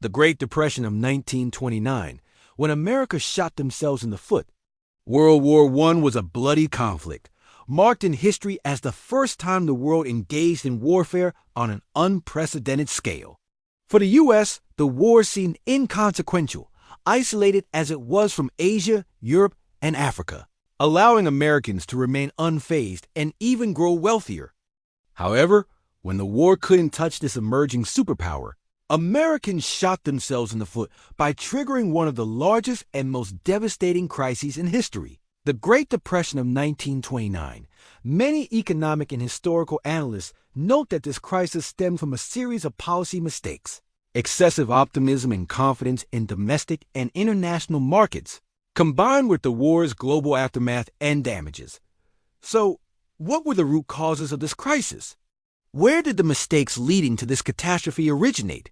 The Great Depression of 1929, when America shot themselves in the foot. World War I was a bloody conflict, marked in history as the first time the world engaged in warfare on an unprecedented scale. For the U.S., the war seemed inconsequential, isolated as it was from Asia, Europe, and Africa, allowing Americans to remain unfazed and even grow wealthier. However, when the war couldn't touch this emerging superpower, Americans shot themselves in the foot by triggering one of the largest and most devastating crises in history, the Great Depression of 1929. Many economic and historical analysts note that this crisis stemmed from a series of policy mistakes, excessive optimism and confidence in domestic and international markets, combined with the war's global aftermath and damages. So, what were the root causes of this crisis? Where did the mistakes leading to this catastrophe originate?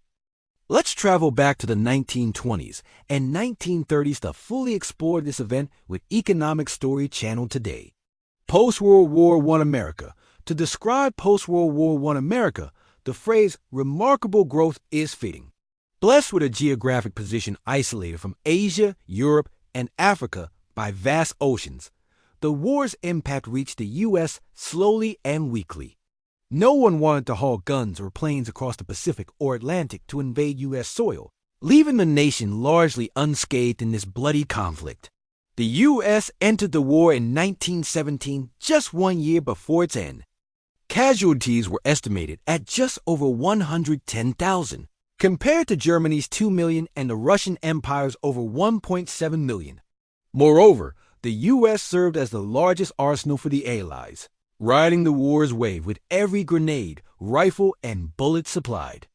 Let's travel back to the 1920s and 1930s to fully explore this event with EconomicStory-Channel today. Post-World War I America. To describe post-World War I America, the phrase remarkable growth is fitting. Blessed with a geographic position isolated from Asia, Europe, and Africa by vast oceans, the war's impact reached the U.S. slowly and weakly. No one wanted to haul guns or planes across the Pacific or Atlantic to invade U.S. soil, leaving the nation largely unscathed in this bloody conflict. The U.S. entered the war in 1917, just 1 year before its end. Casualties were estimated at just over 110,000, compared to Germany's 2 million and the Russian Empire's over 1.7 million. Moreover, the U.S. served as the largest arsenal for the Allies, riding the war's wave with every grenade, rifle, and bullet supplied.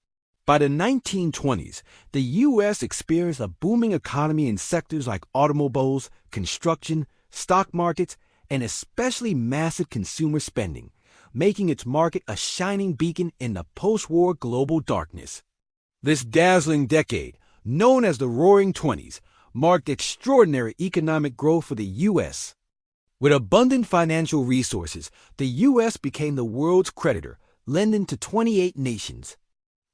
By the 1920s, the U.S. experienced a booming economy in sectors like automobiles, construction, stock markets, and especially massive consumer spending, making its market a shining beacon in the post-war global darkness. This dazzling decade, known as the Roaring Twenties, marked extraordinary economic growth for the U.S. With abundant financial resources, the U.S. became the world's creditor, lending to 28 nations.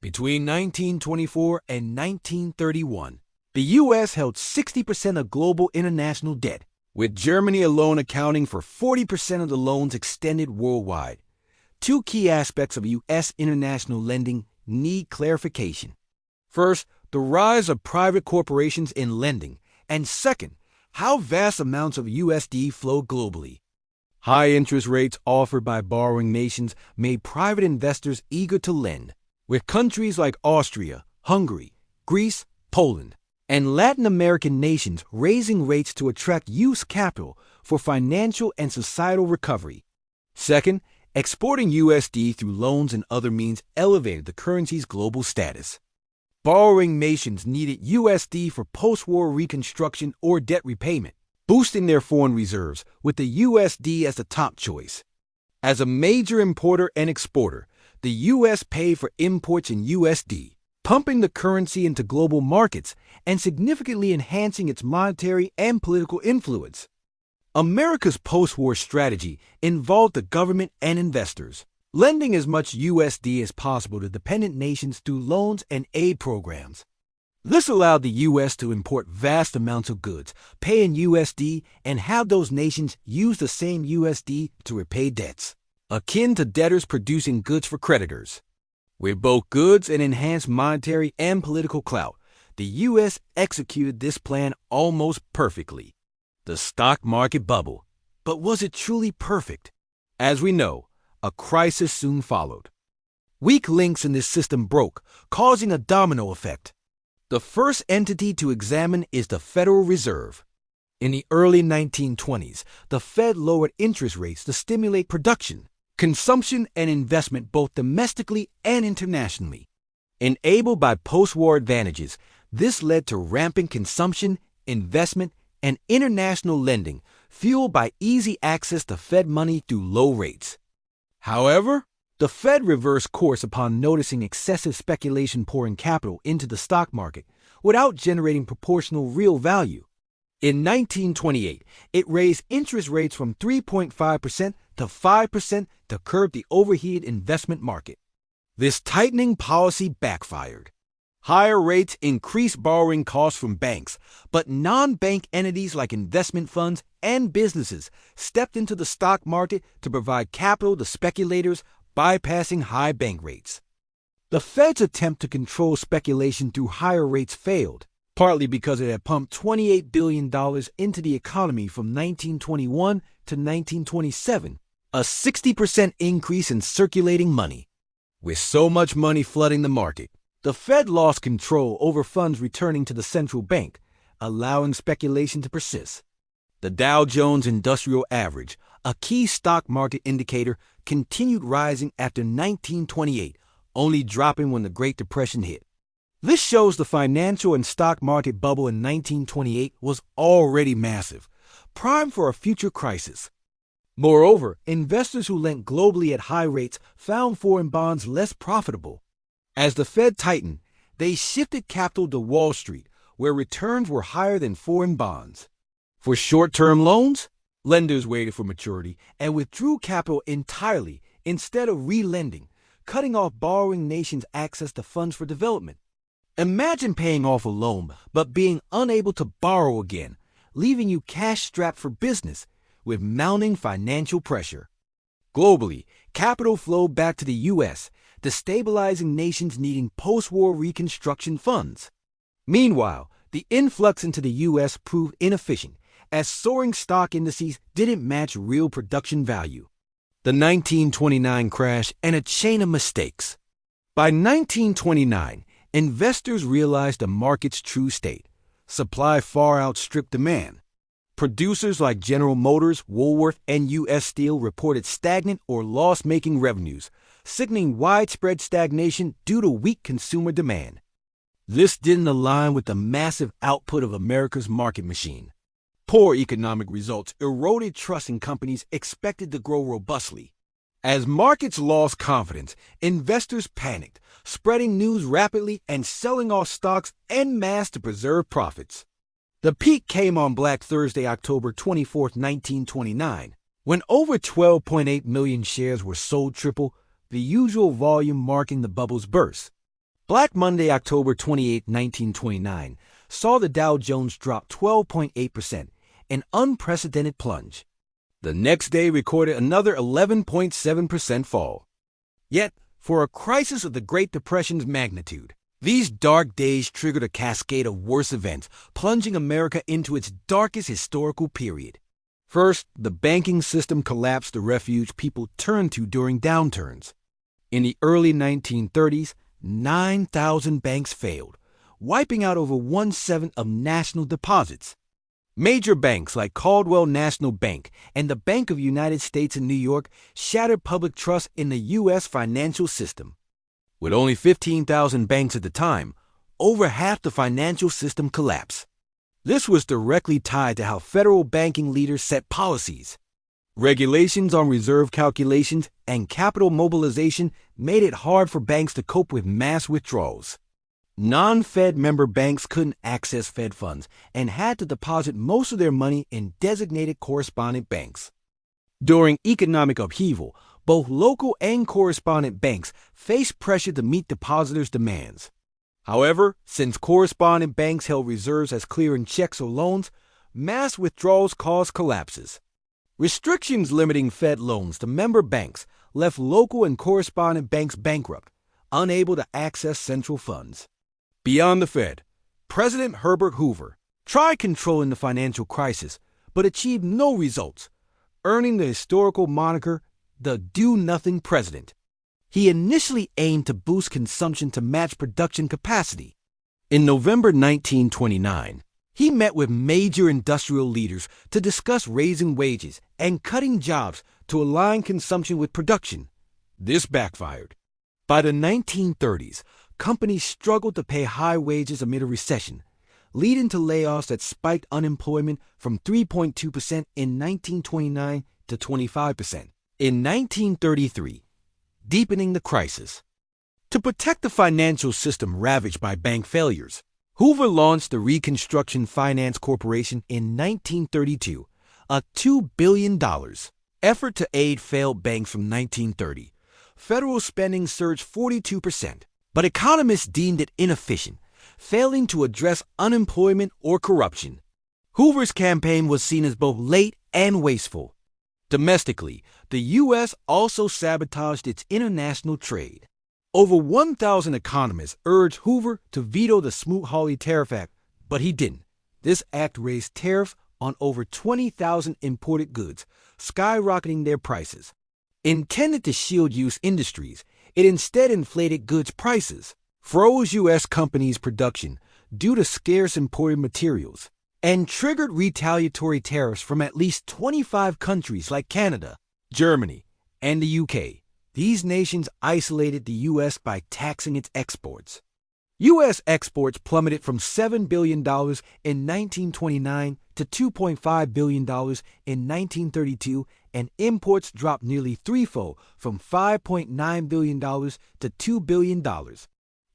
Between 1924 and 1931, the U.S. held 60% of global international debt, with Germany alone accounting for 40% of the loans extended worldwide. Two key aspects of U.S. international lending need clarification. First, the rise of private corporations in lending, and second, how vast amounts of USD flow globally. High interest rates offered by borrowing nations made private investors eager to lend, with countries like Austria, Hungary, Greece, Poland, and Latin American nations raising rates to attract youth capital for financial and societal recovery. Second, exporting USD through loans and other means elevated the currency's global status. Borrowing nations needed USD for post-war reconstruction or debt repayment, boosting their foreign reserves, with the USD as the top choice. As a major importer and exporter, the U.S. paid for imports in USD, pumping the currency into global markets and significantly enhancing its monetary and political influence. America's post-war strategy involved the government and investors, lending as much USD as possible to dependent nations through loans and aid programs. This allowed the U.S. to import vast amounts of goods, pay in USD, and have those nations use the same USD to repay debts, akin to debtors producing goods for creditors. With both goods and enhanced monetary and political clout, the U.S. executed this plan almost perfectly. The stock market bubble. But was it truly perfect? As we know, a crisis soon followed. Weak links in this system broke, causing a domino effect. The first entity to examine is the Federal Reserve. In the early 1920s, the Fed lowered interest rates to stimulate production, consumption, and investment both domestically and internationally. Enabled by post-war advantages, this led to rampant consumption, investment, and international lending, fueled by easy access to Fed money through low rates. However, the Fed reversed course upon noticing excessive speculation pouring capital into the stock market without generating proportional real value. In 1928, it raised interest rates from 3.5% to 5% to curb the overheated investment market. This tightening policy backfired. Higher rates increased borrowing costs from banks, but non-bank entities like investment funds and businesses stepped into the stock market to provide capital to speculators, bypassing high bank rates. The Fed's attempt to control speculation through higher rates failed, partly because it had pumped $28 billion into the economy from 1921 to 1927, a 60% increase in circulating money. With so much money flooding the market, the Fed lost control over funds returning to the central bank, allowing speculation to persist. The Dow Jones Industrial Average, a key stock market indicator, continued rising after 1928, only dropping when the Great Depression hit. This shows the financial and stock market bubble in 1928 was already massive, primed for a future crisis. Moreover, investors who lent globally at high rates found foreign bonds less profitable. As the Fed tightened, they shifted capital to Wall Street, where returns were higher than foreign bonds. For short-term loans, lenders waited for maturity and withdrew capital entirely instead of re-lending, cutting off borrowing nations' access to funds for development. Imagine paying off a loan but being unable to borrow again, leaving you cash-strapped for business, with mounting financial pressure. Globally, capital flowed back to the U.S., destabilizing nations needing post-war reconstruction funds. Meanwhile, the influx into the U.S. proved inefficient, as soaring stock indices didn't match real production value. The 1929 crash and a chain of mistakes. By 1929, investors realized the market's true state. Supply far outstripped demand. Producers like General Motors, Woolworth, and U.S. Steel reported stagnant or loss-making revenues, signaling widespread stagnation due to weak consumer demand. This didn't align with the massive output of America's market machine. Poor economic results eroded trust in companies expected to grow robustly. As markets lost confidence, investors panicked, spreading news rapidly and selling off stocks en masse to preserve profits. The peak came on Black Thursday, October 24, 1929, when over 12.8 million shares were sold, triple the usual volume marking the bubble's burst. Black Monday, October 28, 1929, saw the Dow Jones drop 12.8%, an unprecedented plunge. The next day recorded another 11.7% fall. Yet, for a crisis of the Great Depression's magnitude, these dark days triggered a cascade of worse events, plunging America into its darkest historical period. First, the banking system collapsed, the refuge people turned to during downturns. In the early 1930s, 9,000 banks failed, wiping out over 1/7 of national deposits. Major banks like Caldwell National Bank and the Bank of the United States in New York shattered public trust in the U.S. financial system. With only 15,000 banks at the time, over half the financial system collapsed. This was directly tied to how federal banking leaders set policies. Regulations on reserve calculations and capital mobilization made it hard for banks to cope with mass withdrawals. Non-Fed member banks couldn't access Fed funds and had to deposit most of their money in designated correspondent banks. During economic upheaval, both local and correspondent banks faced pressure to meet depositors' demands. However, since correspondent banks held reserves as clearing checks or loans, mass withdrawals caused collapses. Restrictions limiting Fed loans to member banks left local and correspondent banks bankrupt, unable to access central funds. Beyond the Fed, President Herbert Hoover tried controlling the financial crisis, but achieved no results, earning the historical moniker the Do-Nothing President. He initially aimed to boost consumption to match production capacity. In November 1929, he met with major industrial leaders to discuss raising wages and cutting jobs to align consumption with production. This backfired. By the 1930s, companies struggled to pay high wages amid a recession, leading to layoffs that spiked unemployment from 3.2% in 1929 to 25% in 1933, deepening the crisis. To protect the financial system ravaged by bank failures, Hoover launched the Reconstruction Finance Corporation in 1932, a $2 billion effort to aid failed banks from 1930. Federal spending surged 42%, but economists deemed it inefficient, failing to address unemployment or corruption. Hoover's campaign was seen as both late and wasteful. Domestically, the U.S. also sabotaged its international trade. Over 1,000 economists urged Hoover to veto the Smoot-Hawley Tariff Act, but he didn't. This act raised tariffs on over 20,000 imported goods, skyrocketing their prices. Intended to shield U.S. industries, it instead inflated goods prices, froze U.S. companies' production due to scarce imported materials, and triggered retaliatory tariffs from at least 25 countries like Canada, Germany, and the UK. These nations isolated the U.S. by taxing its exports. U.S. exports plummeted from $7 billion in 1929 to $2.5 billion in 1932, and imports dropped nearly threefold from $5.9 billion to $2 billion.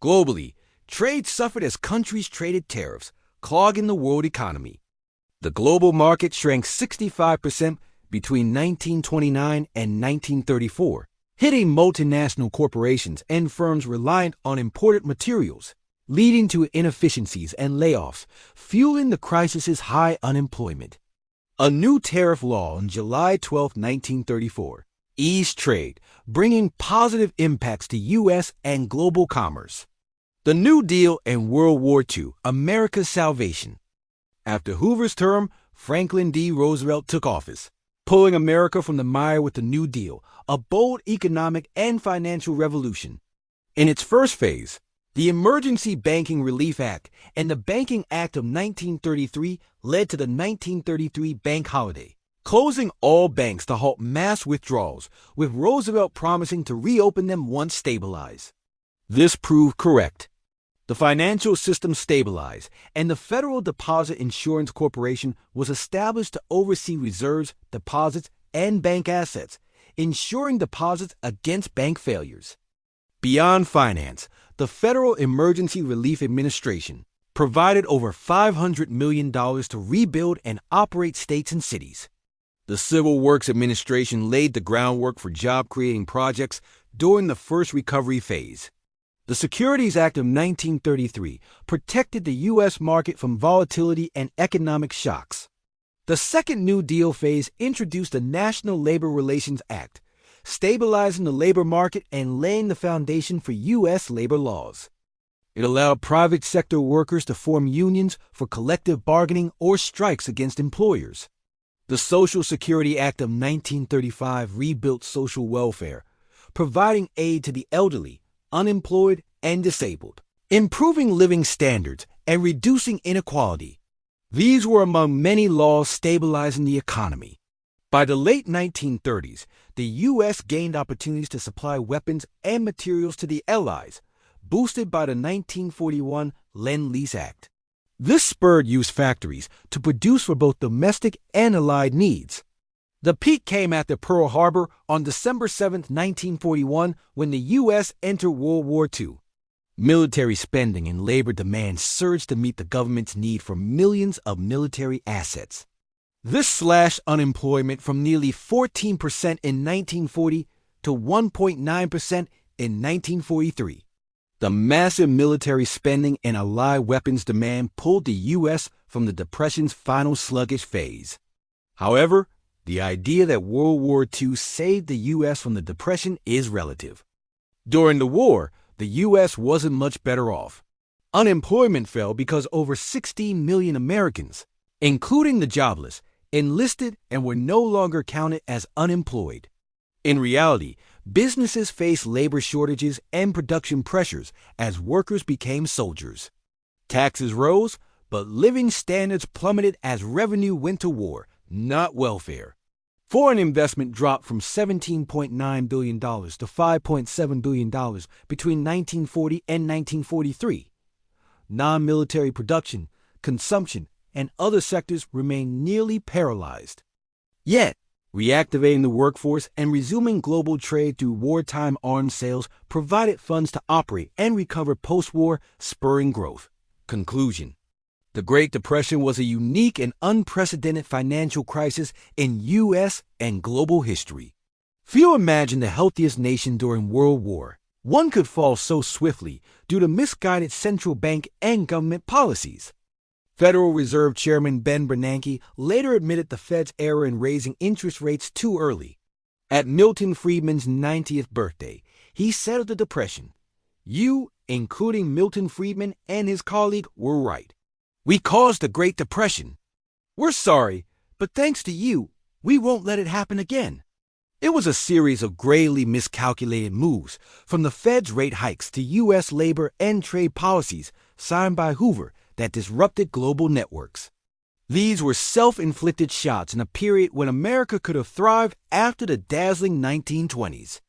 Globally, trade suffered as countries traded tariffs, clogging the world economy. The global market shrank 65% between 1929 and 1934. Hitting multinational corporations and firms reliant on imported materials, leading to inefficiencies and layoffs, fueling the crisis's high unemployment. A new tariff law on July 12, 1934, eased trade, bringing positive impacts to U.S. and global commerce. The New Deal and World War II, America's salvation. After Hoover's term, Franklin D. Roosevelt took office, pulling America from the mire with the New Deal, a bold economic and financial revolution. In its first phase, the Emergency Banking Relief Act and the Banking Act of 1933 led to the 1933 bank holiday, closing all banks to halt mass withdrawals, with Roosevelt promising to reopen them once stabilized. This proved correct. The financial system stabilized, and the Federal Deposit Insurance Corporation was established to oversee reserves, deposits, and bank assets, ensuring deposits against bank failures. Beyond finance, the Federal Emergency Relief Administration provided over $500 million to rebuild and operate states and cities. The Civil Works Administration laid the groundwork for job-creating projects during the first recovery phase. The Securities Act of 1933 protected the U.S. market from volatility and economic shocks. The second New Deal phase introduced the National Labor Relations Act, stabilizing the labor market and laying the foundation for U.S. labor laws. It allowed private sector workers to form unions for collective bargaining or strikes against employers. The Social Security Act of 1935 rebuilt social welfare, providing aid to the elderly, unemployed, and disabled, improving living standards and reducing inequality. These were among many laws stabilizing the economy. By the late 1930s, the U.S. gained opportunities to supply weapons and materials to the Allies, boosted by the 1941 Lend-Lease Act. This spurred U.S. factories to produce for both domestic and Allied needs. The peak came after Pearl Harbor on December 7, 1941, when the U.S. entered World War II. Military spending and labor demand surged to meet the government's need for millions of military assets. This slashed unemployment from nearly 14% in 1940 to 1.9% in 1943. The massive military spending and Allied weapons demand pulled the U.S. from the Depression's final sluggish phase. However, the idea that World War II saved the U.S. from the Depression is relative. During the war, the U.S. wasn't much better off. Unemployment fell because over 16 million Americans, including the jobless, enlisted and were no longer counted as unemployed. In reality, businesses faced labor shortages and production pressures as workers became soldiers. Taxes rose, but living standards plummeted as revenue went to war, not welfare. Foreign investment dropped from $17.9 billion to $5.7 billion between 1940 and 1943. Non-military production, consumption, and other sectors remained nearly paralyzed. Yet, reactivating the workforce and resuming global trade through wartime arms sales provided funds to operate and recover post-war, spurring growth. Conclusion: the Great Depression was a unique and unprecedented financial crisis in U.S. and global history. Few imagined the healthiest nation during World War One could fall so swiftly due to misguided central bank and government policies. Federal Reserve Chairman Ben Bernanke later admitted the Fed's error in raising interest rates too early. At Milton Friedman's 90th birthday, he said of the Depression, "You, including Milton Friedman and his colleague, were right. We caused the Great Depression. We're sorry, but thanks to you, we won't let it happen again." It was a series of gravely miscalculated moves, from the Fed's rate hikes to U.S. labor and trade policies signed by Hoover that disrupted global networks. These were self-inflicted shots in a period when America could have thrived after the dazzling 1920s.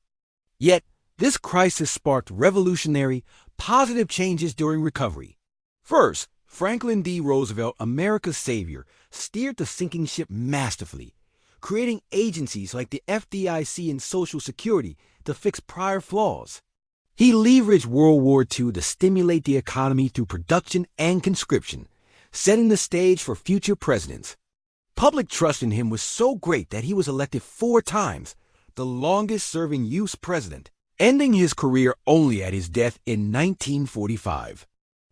Yet, this crisis sparked revolutionary, positive changes during recovery. First, Franklin D. Roosevelt, America's savior, steered the sinking ship masterfully, creating agencies like the FDIC and Social Security to fix prior flaws. He leveraged World War II to stimulate the economy through production and conscription, setting the stage for future presidents. Public trust in him was so great that he was elected 4 times, the longest-serving U.S. president, ending his career only at his death in 1945.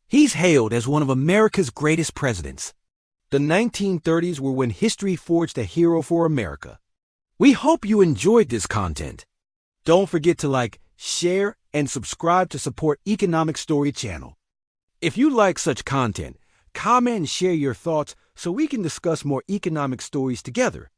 He's hailed as one of America's greatest presidents. The 1930s were when history forged a hero for America. We hope you enjoyed this content. Don't forget to like, share, and subscribe to support Economic Story Channel. If you like such content, comment and share your thoughts so we can discuss more economic stories together.